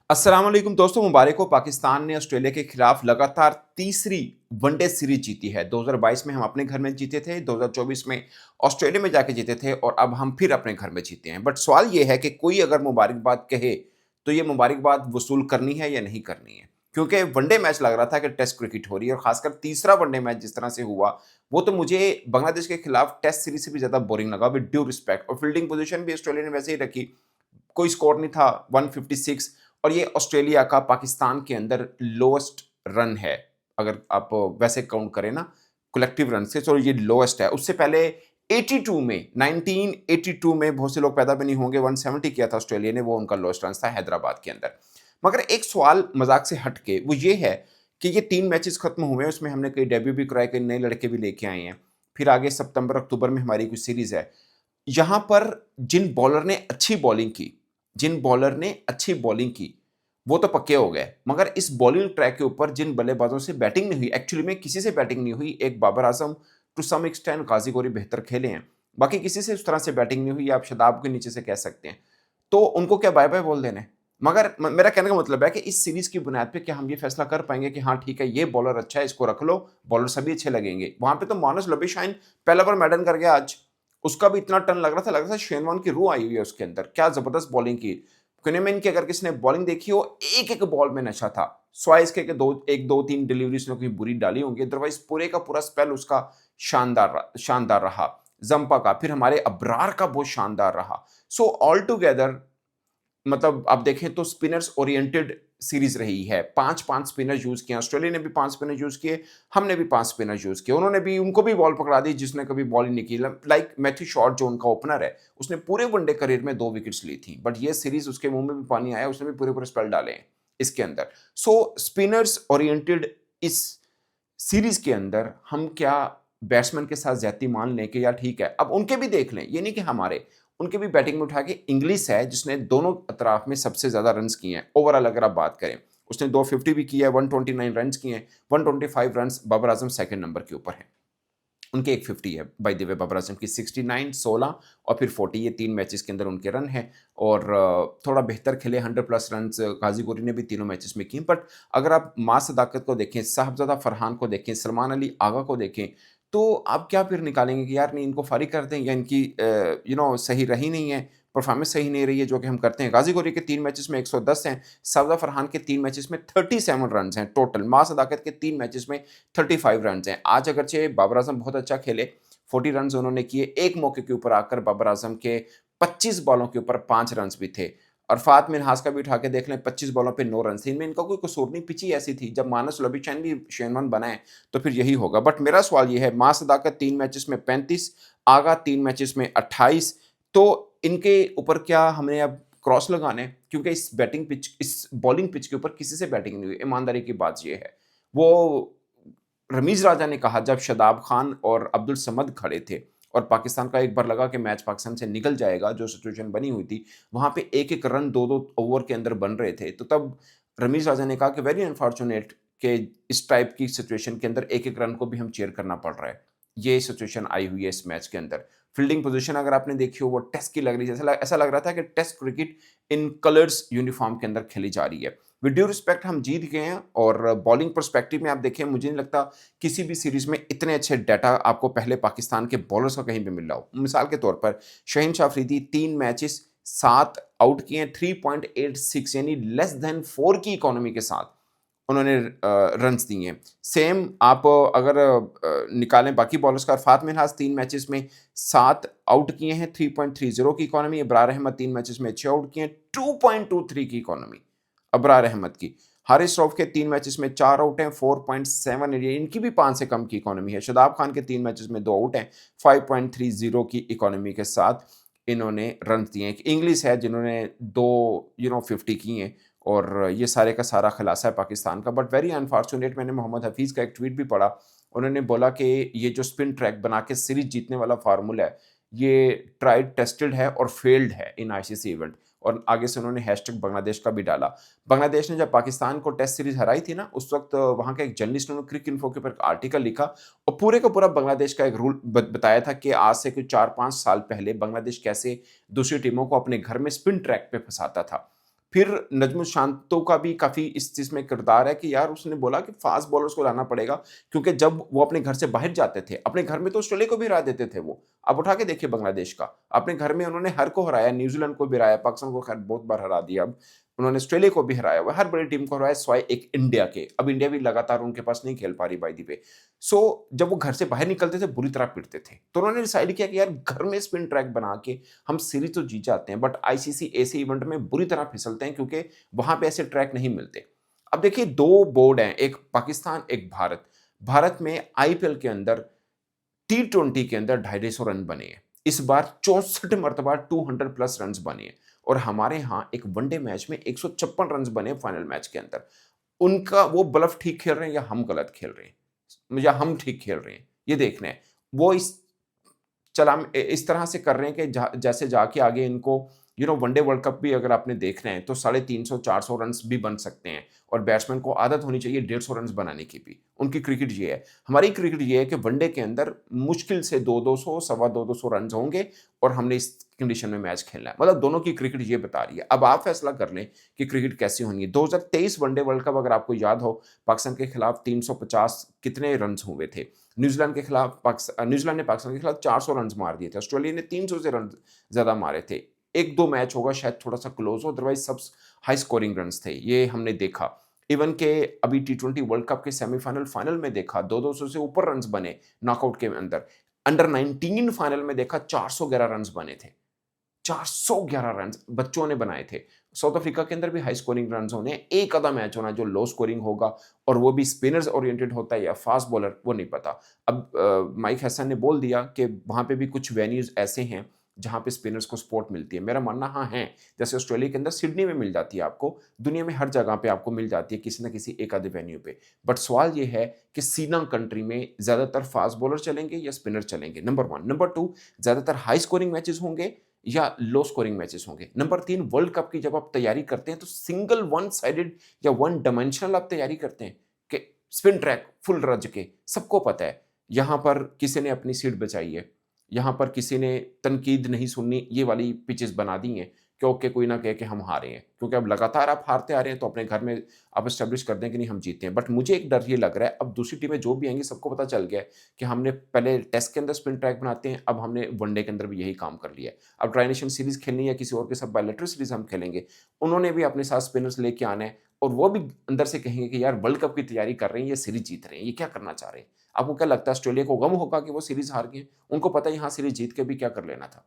अस्सलाम वालेकुम दोस्तों, मुबारक हो। पाकिस्तान ने ऑस्ट्रेलिया के खिलाफ लगातार तीसरी वनडे सीरीज जीती है। 2022 में हम अपने घर में जीते थे, 2024 में ऑस्ट्रेलिया में जाके जीते थे और अब हम फिर अपने घर में जीते हैं। बट सवाल ये है कि कोई अगर मुबारकबाद कहे तो ये मुबारकबाद वसूल करनी है या नहीं करनी है, क्योंकि वनडे मैच लग रहा था कि टेस्ट क्रिकेट हो रही है और खासकर तीसरा वनडे मैच जिस तरह से हुआ वो तो मुझे बांग्लादेश के खिलाफ टेस्ट सीरीज से भी ज्यादा बोरिंग लगा, विद ड्यू रिस्पेक्ट। और फील्डिंग पोजीशन भी ऑस्ट्रेलिया ने वैसे ही रखी, कोई स्कोर नहीं था, 156। और ये ऑस्ट्रेलिया का पाकिस्तान के अंदर लोएस्ट रन है, अगर आप वैसे काउंट करें ना कलेक्टिव रन से, तो ये लोएस्ट है। उससे पहले 82 में 1982 में बहुत से लोग पैदा भी नहीं होंगे, 170 किया था ऑस्ट्रेलिया ने, वो उनका लोएस्ट रन था हैदराबाद के अंदर। मगर एक सवाल मजाक से हट के वो ये है कि ये 3 मैचेस खत्म हुए, उसमें हमने कई डेब्यू भी कराए, कई नए लड़के भी लेके आए हैं। फिर आगे सितंबर अक्टूबर में हमारी कुछ सीरीज है। यहां पर जिन बॉलर ने अच्छी बॉलिंग की, जिन बॉलर ने अच्छी बॉलिंग की वो तो पक्के हो गए, मगर इस बॉलिंग ट्रैक के ऊपर जिन बल्लेबाजों से बैटिंग नहीं हुई, एक्चुअली में किसी से बैटिंग नहीं हुई। एक Babar Azam, to some extent काजी गौरी बेहतर खेले हैं, बाकी किसी से उस तरह से बैटिंग नहीं हुई। आप शदाब के नीचे से कह सकते हैं, तो उनको क्या बाय बाय बोल देने। मगर मेरा कहने का मतलब है कि इस सीरीज की बुनियाद पे क्या हम ये फैसला कर पाएंगे कि हाँ ठीक है, ये बॉलर अच्छा है, इसको रख लो, बॉलर सभी अच्छे लगेंगे। वहां पे तो मानस लबेशाइन पहला बार मैडन कर गया आज, उसका भी इतना टन लग रहा था शेन वॉर्न की रूह आई हुई है उसके अंदर, क्या जबरदस्त बॉलिंग की। कुनेमैन की अगर किसी ने बॉलिंग देखी हो, एक एक बॉल में नशा था। स्वाइस के एक दो तीन डिलीवरी उसने कोई बुरी डाली होंगी, अदरवाइज पूरे का पूरा स्पेल उसका शानदार रहा। जंपा का, फिर हमारे अबरार का बहुत शानदार रहा। सो ऑल टुगेदर मतलब आप देखें तो स्पिनर्स ओरिएंटेड सीरीज रही है। 5-5 स्पिनर यूज किए, ऑस्ट्रेलिया ने भी 5 स्पिनर यूज किए, हमने भी 5 स्पिनर यूज किए। उन्होंने भी, उनको भी बॉल पकड़ा दी जिसने कभी बॉल ही नहीं की। लाइक मैथ्यू शॉर्ट जो उनका ओपनर है, उसने पूरे वनडे करियर में 2 विकेट्स ली थी, बट ये सीरीज उसके मुंह में भी पानी आया, उसने भी पूरे पूरे स्पेल डाले हैं इसके अंदर। सो स्पिनर्स ओरिएंटेड इस सीरीज के अंदर हम क्या बैट्समैन के साथ ज्यादती मान लें कि यार ठीक है, अब उनके भी देख लें, ये नहीं कि हमारे, उनके भी बैटिंग में उठा के इंग्लिश है जिसने दोनों अतराफ में सबसे ज्यादा रन्स किए हैं ओवरऑल अगर आप बात करें। उसने 250 भी किया है, 129 रन्स किए हैं, 125 runs Babar Azam second number के ऊपर है, उनके 150 है by the way. Babar Azam की 69, 16 और फिर 40, ये 3 मैचेस के अंदर उनके रन है। और थोड़ा बेहतर खेले, 100+ रन गाजी गोरी ने भी तीनों मैचेस में किए। बट अगर आप मां सदाकत को देखें, साहबजादा फरहान को देखें, सलमान अली आगा को देखें, तो आप क्या फिर निकालेंगे कि यार नहीं इनको फारिग कर दें, या इनकी सही रही नहीं है, परफॉर्मेंस सही नहीं रही है जो कि हम करते हैं। गाजी गोरी के 3 मैचेस में 110 हैं, साहबजादा फरहान के 3 मैचेस में 37 रन हैं टोटल, मां सदाकत के 3 मैचेस में 35 रन हैं। आज अगरचे बाबर आजम बहुत अच्छा खेले, 40 रन उन्होंने किए, एक मौके के ऊपर आकर बाबर आजम के 25 बॉलों के ऊपर 5 रन भी थे। और फात मिनहास का भी उठा के देख लें, 25 बॉलों पे 9 रन थे। इनमें इनका कोई कसूर नहीं, पिच ही ऐसी थी। जब मानस लबीचैन भी शेनवन बनाए तो फिर यही होगा। बट मेरा सवाल ये है, मां सदाकत 3 मैचेस में 35, आगा 3 मैचेस में 28, तो इनके ऊपर क्या हमें अब क्रॉस लगाने, क्योंकि इस बैटिंग पिच, इस बॉलिंग पिच के ऊपर किसी से बैटिंग नहीं हुई। ईमानदारी की बात यह है, वो रमीज राजा ने कहा जब शदाब खान और अब्दुल समद खड़े थे और पाकिस्तान का एक बार लगा कि मैच पाकिस्तान से निकल जाएगा, जो सिचुएशन बनी हुई थी, वहां पे एक एक रन 2-2 ओवर के अंदर बन रहे थे, तो तब रमीज राजा ने कहा कि वेरी अनफॉर्चुनेट कि इस टाइप की सिचुएशन के अंदर एक एक रन को भी हम चेयर करना पड़ रहा है। ये सिचुएशन आई हुई है इस मैच के अंदर। फील्डिंग पोजीशन अगर आपने देखी हो, वो टेस्ट की लग रही है, ऐसा लग रहा था कि test cricket in colours uniform के अंदर खेली जा रही है। विद ड्यू रिस्पेक्ट, हम जीत गए हैं। और बॉलिंग परस्पेक्टिव में आप देखें, मुझे नहीं लगता किसी भी सीरीज में इतने अच्छे डाटा आपको पहले पाकिस्तान के बॉलर्स का कहीं भी मिल रहा हो। मिसाल के तौर पर शहीन शाह अफरीदी 3 मैचेस 7 आउट किए हैं, 3.86 यानी लेस देन 4 की इकोनॉमी के साथ उन्होंने रन्स दिए हैं। सेम आप अगर निकालें बाकी बॉलर्स का, अरफात मिनहास 3 मैचेस में 7 आउट किए हैं, 3.30 की इकोनॉमी। इब्रार अहमद 3 मैचेस में 6 आउट किए हैं, 2.23 की इकोनॉमी अबरार अहमद की। हारिस रऊफ के 3 मैचेस में 4 आउट हैं, 4.7, इनकी भी 5 से कम की इकोनॉमी है। शदाब खान के 3 मैचेस में 2 आउट हैं, 5.30 की इकोनॉमी के साथ इन्होंने रन दिए हैं। इंग्लिश है जिन्होंने 50 किए हैं, और ये सारे का सारा खुलासा है पाकिस्तान का। बट वेरी अनफॉर्चुनेट, मैंने मोहम्मद हफीज़ का एक ट्वीट भी पढ़ा, उन्होंने बोला कि ये जो स्पिन ट्रैक बना के सीरीज जीतने वाला फार्मूला है, ये ट्राइड टेस्टेड है और फेल्ड है इन आईसीसी इवेंट। और आगे से उन्होंने हैशटैग बांग्लादेश का भी डाला। बांग्लादेश ने जब पाकिस्तान को टेस्ट सीरीज हराई थी ना, उस वक्त वहां के एक जर्नलिस्ट ने क्रिक इन्फो के ऊपर एक आर्टिकल लिखा और पूरे का पूरा बांग्लादेश का एक रूल बताया था कि आज से कुछ 4-5 साल पहले बांग्लादेश कैसे दूसरी टीमों को अपने घर में स्पिन ट्रैक पे फंसाता था। फिर नजमुल शांतो का भी काफ़ी इस चीज़ में किरदार है कि यार उसने बोला कि फ़ास्ट बॉलर्स को लाना पड़ेगा, क्योंकि जब वो अपने घर से बाहर जाते थे, अपने घर में तो ऑस्ट्रेलिया को भी हरा देते थे वो। आप उठा के देखिए बांग्लादेश का, अपने घर में उन्होंने हर को हराया, न्यूज़ीलैंड को भी हराया, पाकिस्तान को खैर बहुत बार हरा दिया अब। उन्होंने ऑस्ट्रेलिया को भी हराया हुआ है, हर बड़ी टीम को हराया सिवाय एक इंडिया के। अब इंडिया भी लगातार उनके पास नहीं खेल पा रही बाय द वे। सो जब वो घर से बाहर निकलते थे बुरी तरह पिटते थे। तो उन्होंने डिसाइड किया कि यार घर में स्पिन ट्रैक बना के हम सीरीज़ तो जीत जाते हैं, बट आईसीसी ऐसे इवेंट में बुरी तरह फिसलते हैं क्योंकि वहाँ पे ऐसे ट्रैक नहीं मिलते। अब देखिए 2 बोर्ड हैं, एक पाकिस्तान, एक भारत। भारत में आईपीएल के अंदर टी20 के अंदर 250 रन बने हैं। इस बार 64 मर्तबा 200 प्लस रन्स बने हैं और हमारे यहाँ एक वनडे मैच में 156 रन्स बने फाइनल मैच के अंदर। उनका वो ब्लफ ठीक खेल रहे हैं या हम गलत खेल रहे हैं? या हम ठीक खेल रहे हैं? ये देखना है। वो इस तरह से कर रहे हैं कि जैसे जाके आगे इनको वनडे वर्ल्ड कप भी अगर आपने देखना है तो 350 400 रन्स भी बन सकते हैं और बैट्समैन को आदत होनी चाहिए 150 रन्स बनाने की भी। उनकी क्रिकेट ये है। हमारी क्रिकेट ये है कि वनडे के अंदर मुश्किल से 2-200 सवा 2-200 रन्स होंगे और हमने इस कंडीशन में मैच खेलना है। मतलब दोनों की क्रिकेट ये बता रही है। अब आप फैसला कर लें कि क्रिकेट कैसी होनी है। 2023 वनडे वर्ल्ड कप अगर आपको याद हो, पाकिस्तान के खिलाफ 350 कितने रन्स हुए थे? न्यूजीलैंड ने पाकिस्तान के खिलाफ 400 रन मार दिए थे, ऑस्ट्रेलिया ने 300 से रन ज्यादा मारे थे। एक दो मैच होगा शायद थोड़ा सा क्लोज हो, अदरवाइज सब हाई स्कोरिंग रन थे, ये हमने देखा। इवन के अभी टी20 वर्ल्ड कप के सेमीफाइनल फाइनल में देखा 200 से ऊपर रन बने नॉकआउट के अंदर। अंडर 19 फाइनल में देखा 411 रन बने थे। 411 रन बच्चों ने बनाए थे। साउथ अफ्रीका के अंदर भी हाई स्कोरिंग रन होने, एक आधा मैच होना जो लो स्कोरिंग होगा और वो भी स्पिनर्स ओरिएंटेड होता है या फास्ट बॉलर, वो नहीं पता। अब माइक हैसन ने बोल दिया कि वहाँ पे भी कुछ वेन्यूज़ ऐसे हैं जहाँ पे स्पिनर्स को सपोर्ट मिलती है। मेरा मानना हाँ है, जैसे ऑस्ट्रेलिया के अंदर सिडनी में मिल जाती है आपको, दुनिया में हर जगह पे आपको मिल जाती है किसी न किसी एक आधे वेन्यू पे। बट सवाल ये है कि सीना कंट्री में ज़्यादातर फास्ट बॉलर चलेंगे या स्पिनर चलेंगे, नंबर 1। नंबर 2, ज़्यादातर हाई स्कोरिंग मैचेस होंगे या लो स्कोरिंग मैचेस होंगे। नंबर 3, वर्ल्ड कप की जब आप तैयारी करते हैं तो सिंगल वन साइडेड या वन डायमेंशनल आप तैयारी करते हैं कि स्पिन ट्रैक फुल रज के, सबको पता है यहाँ पर किसी ने अपनी सीट बचाई है, यहाँ पर किसी ने तनकीद नहीं सुननी, ये वाली पिचेस बना दी हैं क्योंकि कोई ना कहे कि हम हारे हैं, क्योंकि अब लगातार आप हारते आ रहे हैं तो अपने घर में आप एस्टेब्लिश कर दें कि नहीं हम जीते हैं। बट मुझे एक डर ये लग रहा है, अब दूसरी टीमें जो भी आएंगी सबको पता चल गया है कि हमने पहले टेस्ट के अंदर स्पिन ट्रैक बनाते हैं, अब हमने वनडे के अंदर भी यही काम कर लिया है। अब ट्राई नेशन सीरीज खेलनी है, किसी और के साथ बायलैटरल सीरीज हम खेलेंगे, उन्होंने भी अपने साथ स्पिनर्स लेके आना है और वो भी अंदर से कहेंगे कि यार वर्ल्ड कप की तैयारी कर रहे हैं, ये सीरीज जीत रहे हैं, ये क्या करना चाह रहे हैं। आपको क्या लगता है ऑस्ट्रेलिया को गम होगा कि वो सीरीज हार गए? उनको पता है यहाँ सीरीज जीत के भी क्या कर लेना था।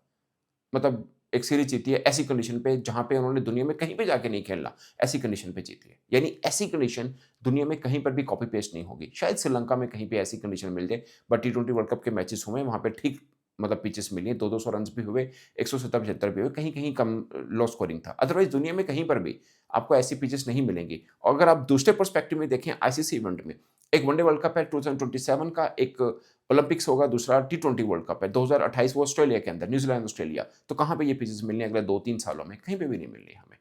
मतलब एक सीरीज जीती है ऐसी कंडीशन पे जहाँ पे उन्होंने दुनिया में कहीं पे जाके नहीं खेलना, ऐसी कंडीशन पे जीती है। यानी ऐसी कंडीशन दुनिया में कहीं पर भी कॉपी पेस्ट नहीं होगी। शायद श्रीलंका में कहीं पे ऐसी कंडीशन मिल जाए, बट टी20 वर्ल्ड कप के मैचेस हुए वहाँ पे ठीक मतलब पिचेस मिली हैं, 2-200 रन्स भी हुए, 170-75 भी हुए, कहीं-कहीं कम लो स्कोरिंग था। अदरवाइज़ दुनिया में कहीं पर भी आपको ऐसी पिचेस नहीं मिलेंगी। और अगर आप दूसरे पर्सपेक्टिव में देखें आईसीसी इवेंट में, एक वनडे वर्ल्ड कप है 2027 का, एक ओलंपिक्स होगा, दूसरा टी20 वर्ल्ड कप है 2028 वो ऑस्ट्रेलिया के अंदर, न्यूजीलैंड ऑस्ट्रेलिया। तो कहाँ पे ये पिचेस मिलने अगले 2-3 सालों में? कहीं पे भी नहीं मिलनी हमें।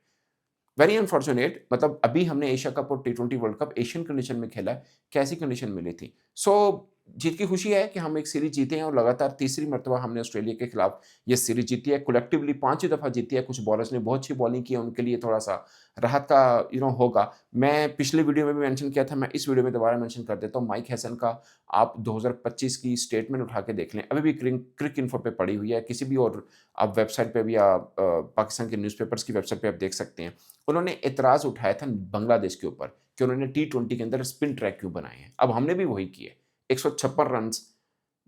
वेरी अनफॉर्चुनेट, मतलब अभी हमने एशिया कप और टी20 वर्ल्ड कप एशियन कंडीशन में खेला है, कैसी कंडीशन मिली थी। सो जीत की खुशी है कि हम एक सीरीज जीते हैं और लगातार तीसरी मर्तबा हमने ऑस्ट्रेलिया के खिलाफ ये सीरीज जीती है, कलेक्टिवली 5 दफ़ा जीती है। कुछ बॉलर्स ने बहुत अच्छी बॉलिंग की है, उनके लिए थोड़ा सा राहत का होगा। मैं पिछले वीडियो में भी मेंशन किया था, मैं इस वीडियो में दोबारा मेंशन कर देता हूँ, माइक हैसन का आप 2025 की स्टेटमेंट उठा के देख लें, अभी भी क्रिक इन्फो पे पड़ी हुई है, किसी भी और आप वेबसाइट पे भी या पाकिस्तान के न्यूज़पेपर्स की वेबसाइट पे आप देख सकते हैं। उन्होंने एतराज़ उठाया था बांग्लादेश के ऊपर कि उन्होंने टी20 के अंदर स्पिन ट्रैक क्यों बनाए हैं। अब हमने भी वही किए, 156 रन्स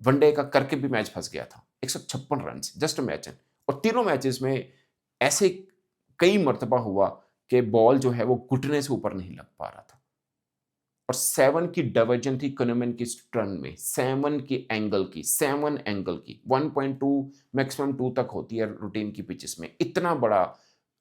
वनडे का करके भी मैच फँस गया था। 156 रन्स, जस्ट इमेजिन। और तीनों मैचेस में ऐसे कई मर्तबा हुआ कि बॉल जो है वो घुटने से ऊपर नहीं लग पा रहा था। और 7 की डाइवर्जन थी कनोमैन की टर्न में, 7 की एंगल की, 7 एंगल की, 1.2 मैक्सिमम 2 तक होती है रूटीन की पिचेस में। इतना बड़ा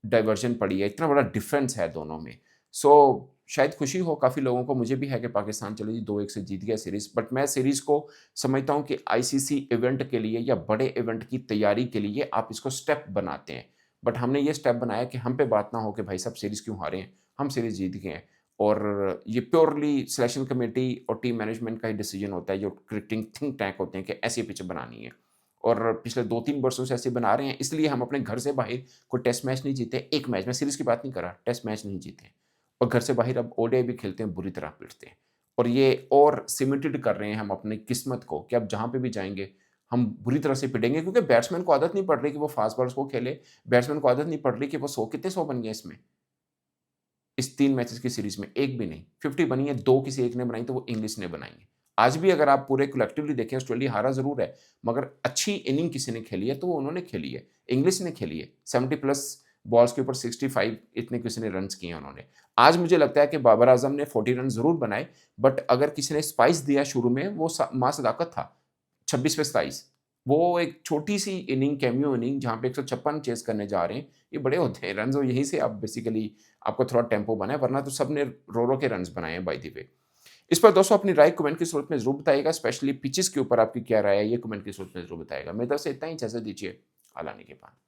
डाइवर्जन पड़ी है, इतना बड़ा डिफरेंस है दोनों में। सो शायद खुशी हो काफ़ी लोगों को, मुझे भी है कि पाकिस्तान चलो जी 2-1 से जीत गया सीरीज़, बट मैं सीरीज़ को समझता हूँ कि आईसीसी इवेंट के लिए या बड़े इवेंट की तैयारी के लिए आप इसको स्टेप बनाते हैं। बट हमने ये स्टेप बनाया कि हम पे बात ना हो कि भाई साहब सीरीज़ क्यों हारे हैं, हम सीरीज़ जीत गए हैं। और ये प्योरली सिलेक्शन कमेटी और टीम मैनेजमेंट का ही डिसीजन होता है, जो क्रिकेटिंग थिंक टैंक होते हैं कि ऐसी पिच बनानी है। और पिछले 2-3 वर्षों से ऐसे बना रहे हैं, इसलिए हम अपने घर से बाहर कोई टेस्ट मैच नहीं जीते। एक मैच, मैं सीरीज़ की बात नहीं कर रहा, टेस्ट मैच नहीं जीते और घर से बाहर अब ओडीआई भी खेलते हैं, बुरी तरह पिटते हैं। और ये और सिमेंटेड कर रहे हैं हम अपनी किस्मत को कि अब जहाँ पे भी जाएँगे, हम बुरी तरह से पिटेंगे क्योंकि बैट्समैन को आदत नहीं पड़ रही कि वो फास्ट बॉल्स को खेले, बैट्समैन को आदत नहीं पड़ रही कि वो 100 कितने 100 बन गए इसमें? इस 3 मैचेज़ की सीरीज़ में, 1 भी नहीं। 50 बनी है, 2 किसी एक ने बनाई तो वो इंग्लिश ने बनाई है। आज भी अगर आप पूरे कलेक्टिवली देखें, ऑस्ट्रेलिया हारा ज़रूर है, मगर अच्छी इनिंग किसी ने खेली है तो वो उन्होंने खेली है, इंग्लिश ने खेली है। 70 प्लस बॉल्स के ऊपर 65 इतने किसी ने रन्स किए हैं उन्होंने। आज मुझे लगता है कि बाबर आज़म ने 40 रन ज़रूर बनाए, बट अगर किसी ने स्पाइस दिया शुरू में, वो माँ सदाकत था, 26 पे 27। वो एक छोटी-सी इनिंग, कैमियो इनिंग जहाँ पे 156 चेज़ करने जा रहे हैं, ये बड़े होते हैं रन्स और यहीं से आप बेसिकली आपको थोड़ा टेम्पो बना है, वरना तो सबने रो-रो के रन्स बनाए हैं बाय द वे। इस पर दोस्तों अपनी राय कमेंट की सूरत में ज़रूर बताइएगा, स्पेशली पिचेज़ के ऊपर आपकी क्या राय है, ये कमेंट की सूरत में ज़रूर बताइएगा। मेरी तरफ से इतना ही, इजाज़त दीजिए। अल्लाह ने के पान।